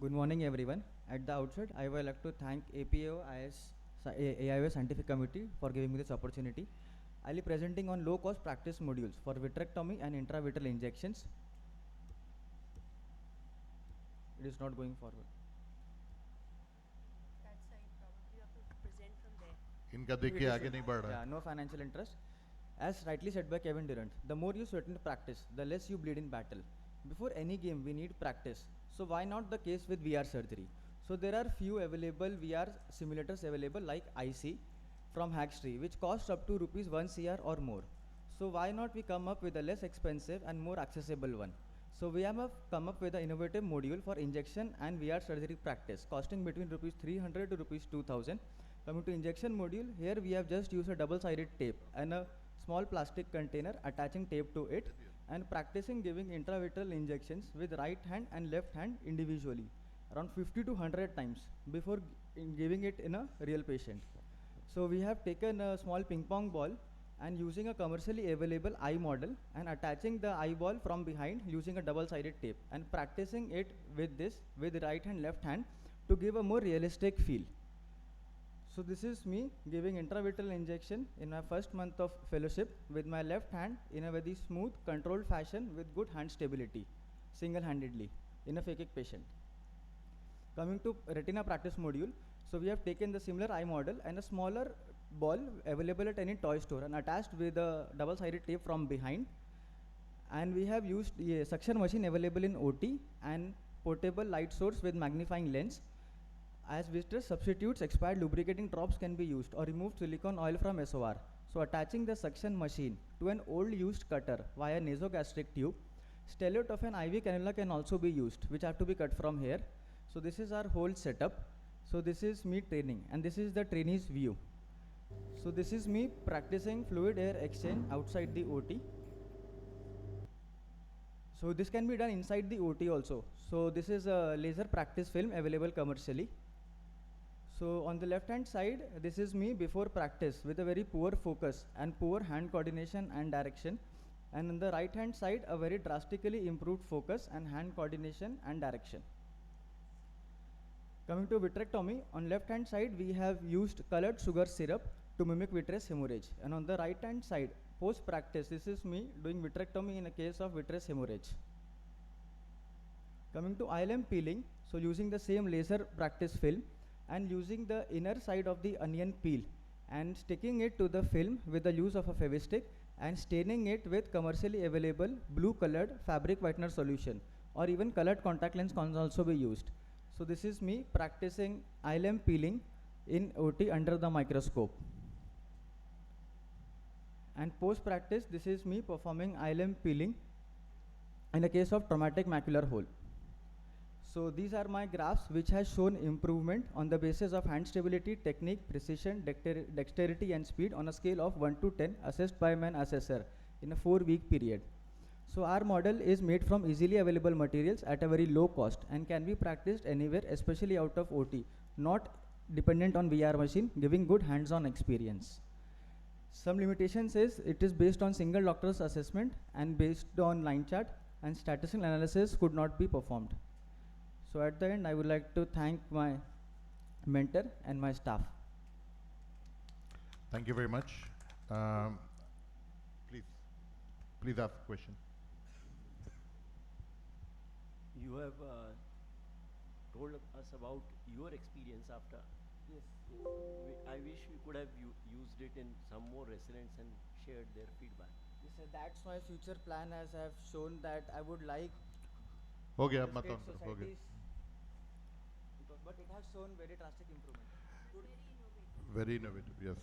Good morning, everyone. At the outset, I would like to thank AIOS Scientific Committee for giving me this opportunity. I'll be presenting on low-cost practice modules for vitrectomy and intravitreal injections. It is not going forward. That side probably you have to present from there. इनका देखिए आगे नहीं बढ़ रहा है. Yeah, no financial interest. As rightly said by Kevin Durant, the more you certainly practice, the less you bleed in battle. Before any game, we need practice. So why not the case with VR surgery? So there are few available VR simulators available like IC from Hackstree, which cost up to rupees 1 CR or more. So why not we come up with a less expensive and more accessible one? So we have come up with an innovative module for injection and VR surgery practice, costing between rupees 300 to rupees 2000. Coming to injection module, here we have just used a double-sided tape and a small plastic container attaching tape to it and practicing giving intravitreal injections with right hand and left hand individually around 50 to 100 times before giving it in a real patient. So we have taken a small ping pong ball and using a commercially available eye model and attaching the eyeball from behind using a double-sided tape and practicing it with this with right hand left hand to give a more realistic feel. So this is me giving intravitreal injection in my first month of fellowship with my left hand in a very smooth, controlled fashion with good hand stability, single-handedly in a phakic patient. Coming to retina practice module, so we have taken the similar eye model and a smaller ball available at any toy store and attached with a double-sided tape from behind. And we have used a suction machine available in OT and portable light source with magnifying lens. As visitors substitutes, expired lubricating drops can be used or removed silicone oil from SOR. So attaching the suction machine to an old used cutter via nasogastric tube, stellate of an IV cannula can also be used, which have to be cut from here. So this is our whole setup. So this is me training and this is the trainee's view. So this is me practicing fluid air exchange outside the OT. So this can be done inside the OT also. So this is a laser practice film available commercially. So on the left hand side, this is me before practice with a very poor focus and poor hand coordination and direction. And on the right hand side, a very drastically improved focus and hand coordination and direction. Coming to vitrectomy, on left hand side, we have used colored sugar syrup to mimic vitreous hemorrhage. And on the right hand side, post practice, this is me doing vitrectomy in a case of vitreous hemorrhage. Coming to ILM peeling, so using the same laser practice film and using the inner side of the onion peel and sticking it to the film with the use of a fevistick and staining it with commercially available blue colored fabric whitener solution, or even colored contact lens can also be used. So this is me practicing ILM peeling in OT under the microscope. And post practice, this is me performing ILM peeling in a case of traumatic macular hole. So these are my graphs which has shown improvement on the basis of hand stability, technique, precision, dexterity and speed on a scale of 1 to 10 assessed by an assessor in a 4-week period. So our model is made from easily available materials at a very low cost and can be practiced anywhere, especially out of OT, not dependent on VR machine, giving good hands-on experience. Some limitations is it is based on single doctor's assessment and based on line chart, and statistical analysis could not be performed. So at the end, I would like to thank my mentor and my staff. Thank you very much. Please ask a question. You have told us about your experience after. Yes. I wish we could have used it in some more residents and shared their feedback. Yes, sir, that's my future plan, as I have shown that I would like हो गया state मतलब हो गया. societies, but it has shown very drastic improvement. Very innovative. Yes.